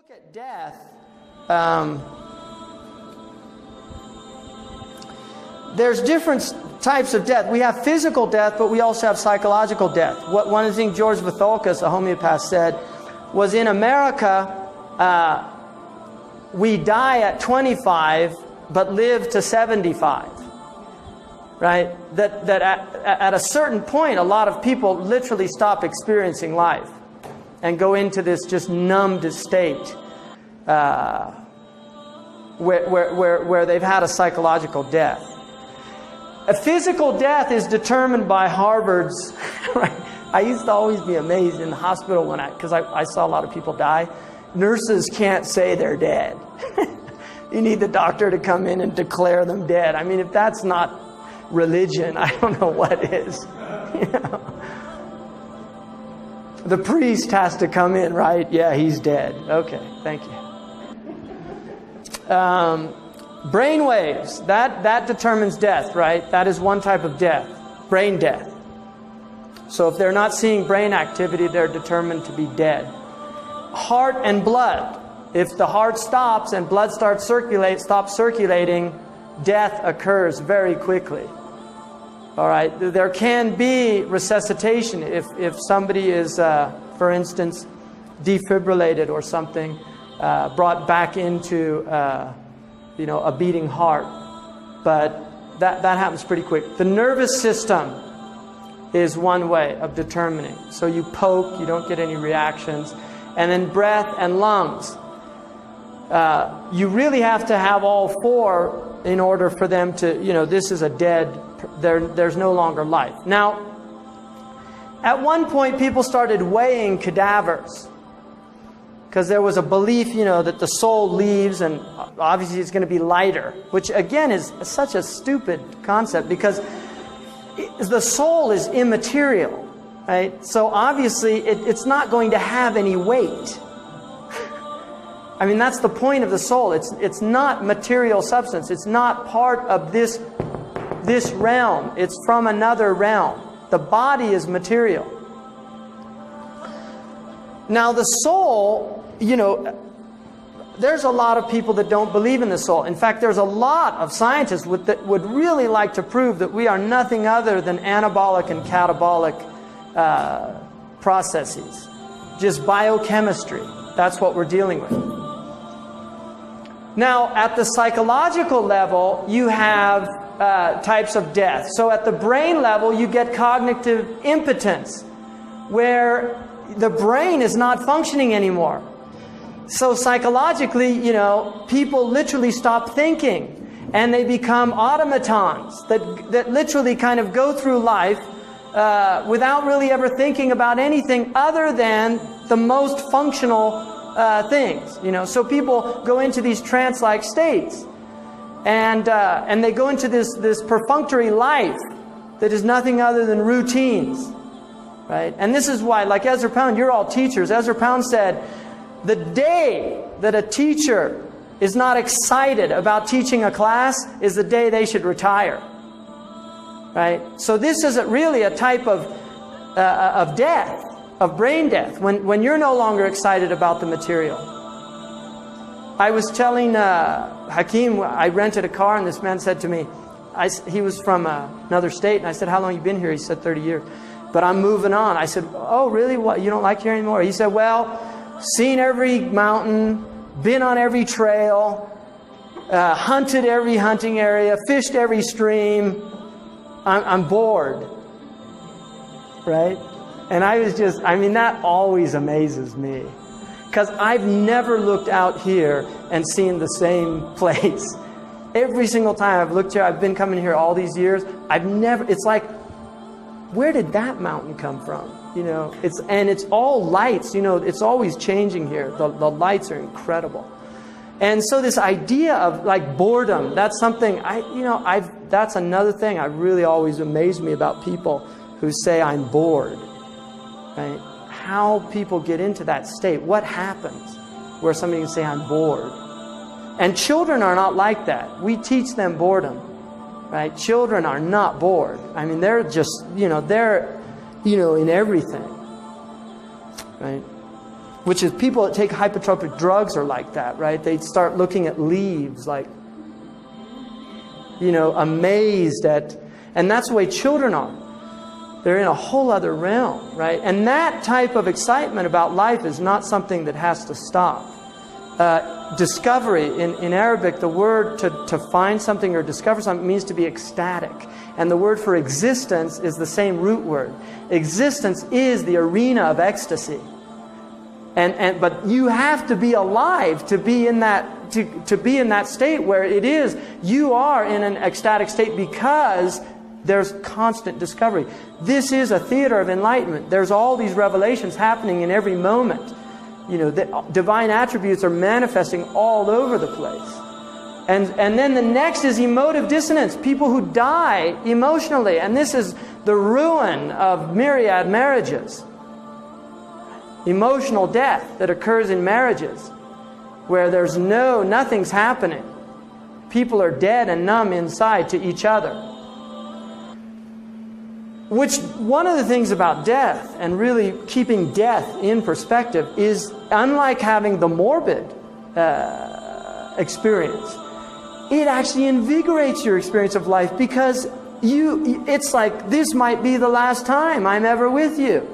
look at death, there's different types of death. We have physical death, but we also have psychological death. One of the things George Vitholkas, a homeopath, said was in America, we die at 25, but live to 75. Right? That at a certain point, a lot of people literally stop experiencing life and go into this just numbed state where they've had a psychological death. A physical death is determined by Harvard's. Right? I used to always be amazed in the hospital because I saw a lot of people die. Nurses can't say they're dead. You need the doctor to come in and declare them dead. I mean, if that's not religion, I don't know what is. You know? The priest has to come in, right? Yeah, he's dead. Okay, thank you. Brain waves, that determines death, right? That is one type of death, brain death. So if they're not seeing brain activity, they're determined to be dead. Heart and blood. If the heart stops and blood stops circulating, death occurs very quickly. All right, there can be resuscitation if somebody is, for instance, defibrillated or something, brought back into, a beating heart. But that happens pretty quick. The nervous system is one way of determining. So you poke, you don't get any reactions. And then breath and lungs. You really have to have all four in order for them to, this is a dead, there's no longer life. Now, at one point people started weighing cadavers because there was a belief, that the soul leaves and obviously it's going to be lighter, which again is such a stupid concept because the soul is immaterial, right? So obviously it's not going to have any weight. I mean, that's the point of the soul. It's not material substance. It's not part of this realm. It's from another realm. The body is material. Now, the soul, there's a lot of people that don't believe in the soul. In fact, there's a lot of scientists that would really like to prove that we are nothing other than anabolic and catabolic processes. Just biochemistry. That's what we're dealing with. Now, at the psychological level, you have types of death. So at the brain level, you get cognitive impotence, where the brain is not functioning anymore. So psychologically, people literally stop thinking, and they become automatons that literally kind of go through life without really ever thinking about anything other than the most functional things, So people go into these trance-like states, and they go into this perfunctory life that is nothing other than routines, right? And this is why, like Ezra Pound, you're all teachers. Ezra Pound said, the day that a teacher is not excited about teaching a class is the day they should retire, right? So this isn't really a type of death. Of brain death, when you're no longer excited about the material. I was telling Hakeem, I rented a car, and this man said to me, he was from another state, and I said, how long have you been here? He said, 30 years. But I'm moving on. I said, oh, really? What? You don't like here anymore? He said, well, seen every mountain, been on every trail, hunted every hunting area, fished every stream. I'm bored. Right? And that always amazes me. Because I've never looked out here and seen the same place. Every single time I've looked here, I've been coming here all these years, it's like, where did that mountain come from? It's all lights, it's always changing here. The lights are incredible. And so this idea of like boredom, that's something, that's another thing I really always amazed me about people who say I'm bored. Right? How people get into that state. What happens where somebody can say, I'm bored? And children are not like that. We teach them boredom. Right? Children are not bored. I mean, they're just, they're, in everything. Right? which is people that take hypertrophic drugs are like that, right? They start looking at leaves like, you know, amazed at, and that's the way children are. They're in a whole other realm, right? And that type of excitement about life is not something that has to stop. Discovery, in Arabic, the word to find something or discover something means to be ecstatic. And the word for existence is the same root word. Existence is the arena of ecstasy. But you have to be alive to be in that to be in that state where it is you are in an ecstatic state because there's constant discovery. This is a theater of enlightenment. There's all these revelations happening in every moment. You know, the divine attributes are manifesting all over the place. And then the next is emotive dissonance. People who die emotionally. And this is the ruin of myriad marriages. Emotional death that occurs in marriages where there's nothing's happening. People are dead and numb inside to each other. Which, one of the things about death, and really keeping death in perspective, is unlike having the morbid experience, it actually invigorates your experience of life because it's like, this might be the last time I'm ever with you.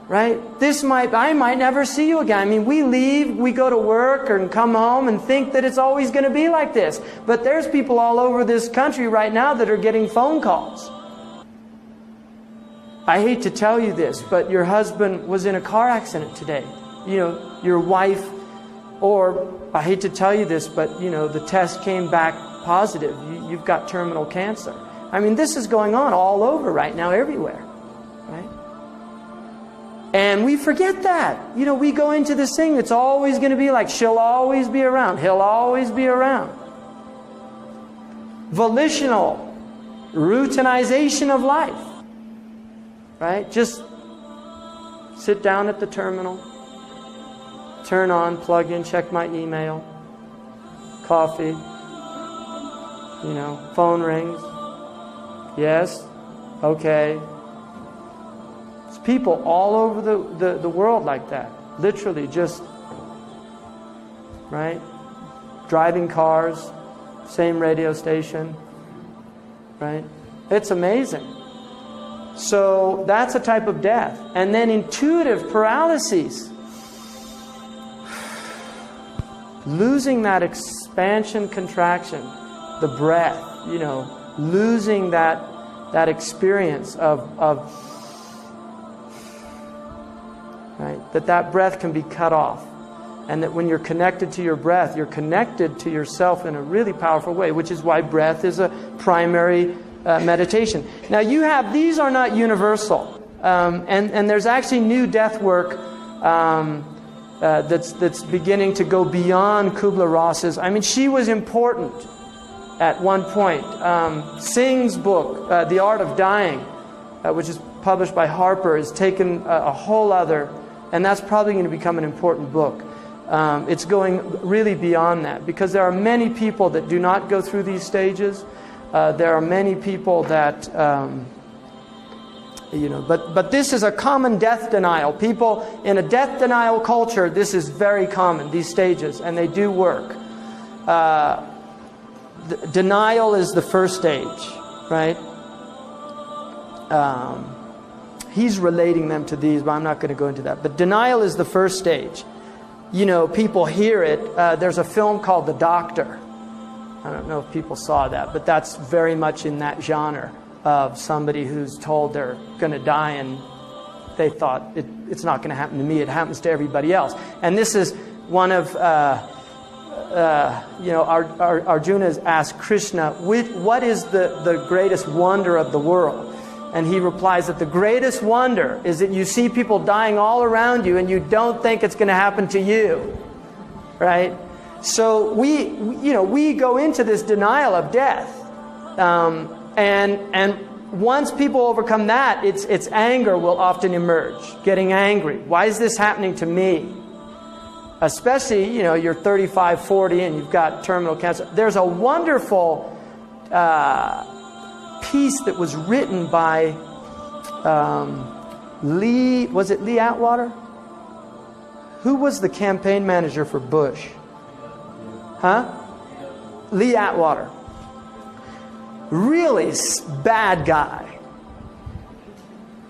Right? I might never see you again. I mean, we leave, we go to work and come home and think that it's always going to be like this. But there's people all over this country right now that are getting phone calls. I hate to tell you this, but your husband was in a car accident today. You know, your wife, or I hate to tell you this, but you know, the test came back positive. You've got terminal cancer. I mean, this is going on all over right now, everywhere. Right? And we forget that. You know, we go into this thing that's always going to be like, she'll always be around. He'll always be around. Volitional routinization of life. Right? Just sit down at the terminal, turn on, plug in, check my email, coffee, you know, phone rings. Yes, okay. It's people all over the world like that. Literally just, right? Driving cars, same radio station, right? It's amazing. So that's a type of death. And then intuitive paralyses. Losing that expansion, contraction, the breath, you know, losing that experience of right? That breath can be cut off. And that when you're connected to your breath, you're connected to yourself in a really powerful way, which is why breath is a primary meditation. Now these are not universal. And there's actually new death work that's beginning to go beyond Kubler-Ross's. I mean, she was important at one point. Singh's book, The Art of Dying, which is published by Harper, has taken a whole other, and that's probably going to become an important book. It's going really beyond that, because there are many people that do not go through these stages. There are many people that, you know, but this is a common death denial. People in a death denial culture, this is very common, these stages, and they do work. Denial is the first stage, right? He's relating them to these, but I'm not going to go into that. But denial is the first stage. You know, people hear it. There's a film called The Doctor. I don't know if people saw that, but that's very much in that genre of somebody who's told they're going to die and they thought it's not going to happen to me. It happens to everybody else. And this is one of, you know, Arjuna has asked Krishna, what is the greatest wonder of the world? And he replies that the greatest wonder is that you see people dying all around you and you don't think it's going to happen to you. Right? So we go into this denial of death. And once people overcome that, it's anger will often emerge. Getting angry. Why is this happening to me? Especially, you know, you're 35, 40 and you've got terminal cancer. There's a wonderful piece that was written by Lee Atwater? Who was the campaign manager for Bush? Huh? Lee Atwater. Really bad guy.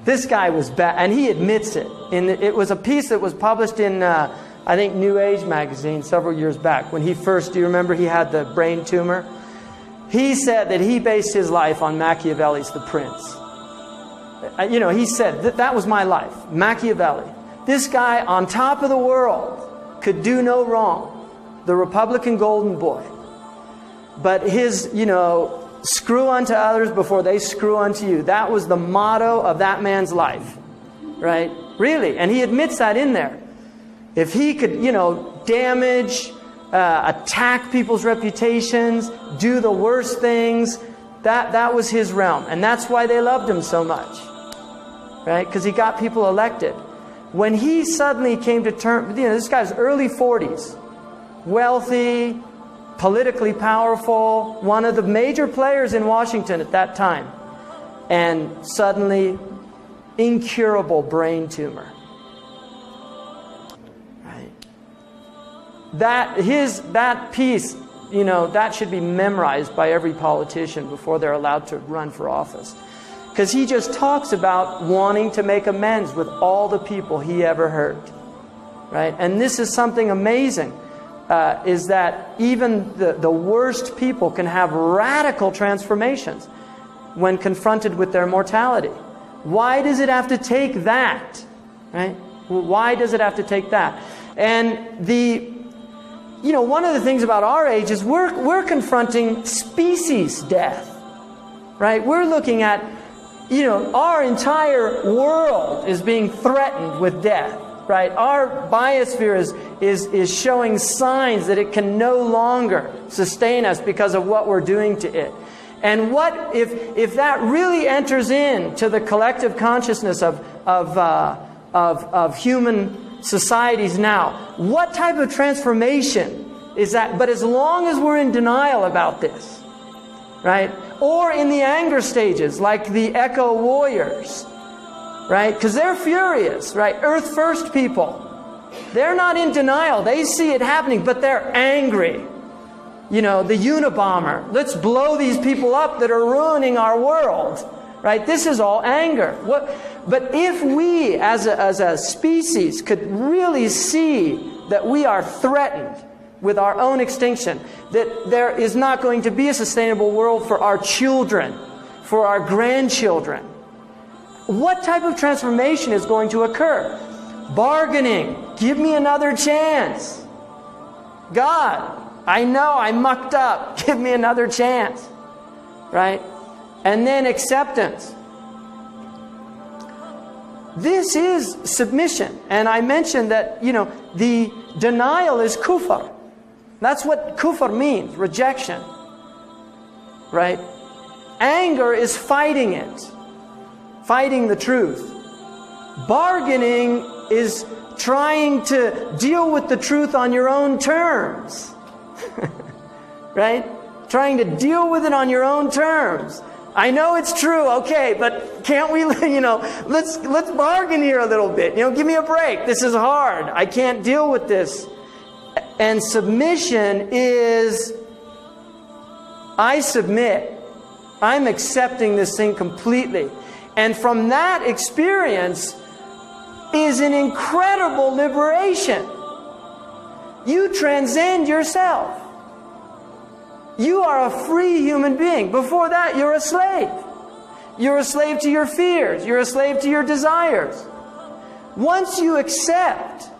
This guy was bad, and he admits it. It was a piece that was published in, I think, New Age magazine several years back. When he first, do you remember he had the brain tumor? He said that he based his life on Machiavelli's The Prince. He said, that was my life, Machiavelli. This guy on top of the world could do no wrong. The Republican golden boy. But his, screw unto others before they screw unto you. That was the motto of that man's life. Right? Really. And he admits that in there. If he could, damage, attack people's reputations, do the worst things, that was his realm. And that's why they loved him so much. Right? Because he got people elected. When he suddenly came to terms, this guy's early 40s, wealthy, politically powerful, one of the major players in Washington at that time, and suddenly incurable brain tumor. Right? That piece, that should be memorized by every politician before they're allowed to run for office. Because he just talks about wanting to make amends with all the people he ever hurt. Right? And this is something amazing, is that even the worst people can have radical transformations when confronted with their mortality. Why does it have to take that? Right? Why does it have to take that? And one of the things about our age is we're confronting species death. Right? We're looking at our entire world is being threatened with death, right? Our biosphere is showing signs that it can no longer sustain us because of what we're doing to it. And what if that really enters into the collective consciousness of human societies now? What type of transformation is that? But as long as we're in denial about this, right? Or in the anger stages, like the Echo Warriors, right? Because they're furious, right? Earth First people. They're not in denial. They see it happening, but they're angry. The Unabomber. Let's blow these people up that are ruining our world, right? This is all anger. But if we, as a species, could really see that we are threatened with our own extinction, that there is not going to be a sustainable world for our children, for our grandchildren. What type of transformation is going to occur? Bargaining. Give me another chance. God, I know I mucked up. Give me another chance. Right? And then acceptance. This is submission. And I mentioned that, the denial is kufr. That's what kufr means, rejection. Right? Anger is fighting it. Fighting the truth. Bargaining is trying to deal with the truth on your own terms. Right? Trying to deal with it on your own terms. I know it's true, okay, but can't we, let's bargain here a little bit. Give me a break. This is hard. I can't deal with this. And submission is, I submit. I'm accepting this thing completely. And from that experience is an incredible liberation. You transcend yourself. You are a free human being. Before that, you're a slave. You're a slave to your fears. You're a slave to your desires. Once you accept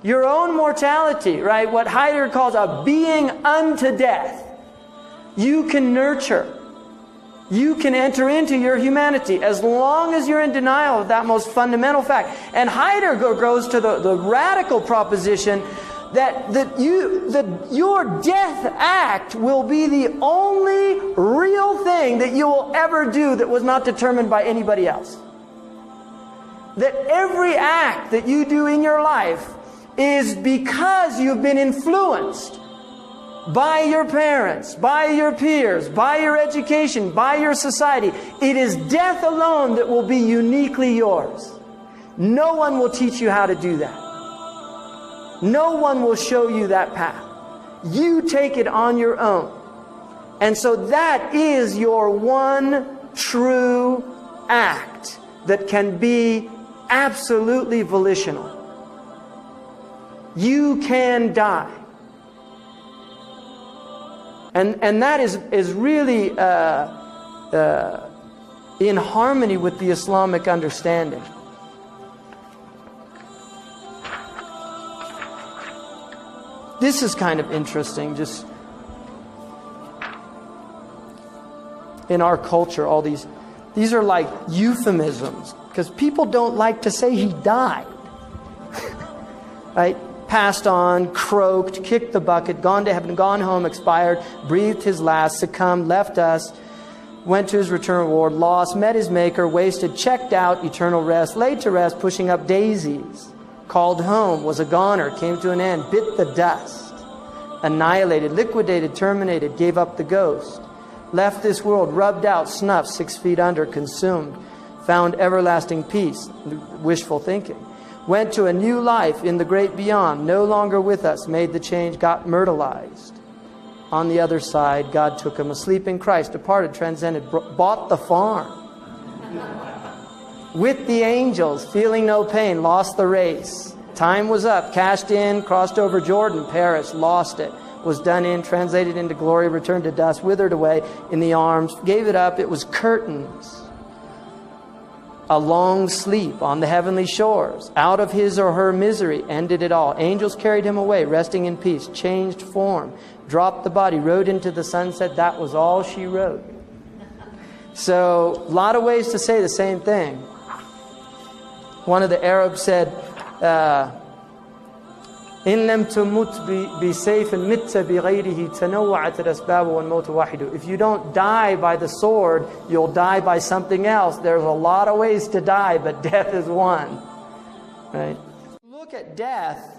your own mortality, right? What Heidegger calls a being unto death. You can nurture. You can enter into your humanity as long as you're in denial of that most fundamental fact. And Heidegger goes to the radical proposition that your death act will be the only real thing that you will ever do that was not determined by anybody else. That every act that you do in your life is because you've been influenced by your parents, by your peers, by your education, by your society. It is death alone that will be uniquely yours. No one will teach you how to do that. No one will show you that path. You take it on your own. And so that is your one true act that can be absolutely volitional. You can die. And that is really in harmony with the Islamic understanding. This is kind of interesting, just in our culture, all these are like euphemisms, because people don't like to say he died. Right? Passed on, croaked, kicked the bucket, gone to heaven, gone home, expired, breathed his last, succumbed, left us, went to his return reward, lost, met his maker, wasted, checked out, eternal rest, laid to rest, pushing up daisies, called home, was a goner, came to an end, bit the dust, annihilated, liquidated, terminated, gave up the ghost, left this world, rubbed out, snuffed, 6 feet under, consumed, found everlasting peace, wishful thinking. Went to a new life in the great beyond, no longer with us, made the change, got myrtleized. On the other side, God took him, asleep in Christ, departed, transcended, bought the farm. With the angels, feeling no pain, lost the race. Time was up, cashed in, crossed over Jordan, perished, lost it. Was done in, translated into glory, returned to dust, withered away in the arms, gave it up, it was curtains. A long sleep on the heavenly shores. Out of his or her misery ended it all. Angels carried him away, resting in peace. Changed form. Dropped the body. Rode into the sunset. That was all she wrote. So, a lot of ways to say the same thing. One of the Arabs said, إن لم تمت بسيف مت بغيره تنوعت الأسباب والموت واحد. If you don't die by the sword, you'll die by something else. There's a lot of ways to die, but death is one. Right? Look at death.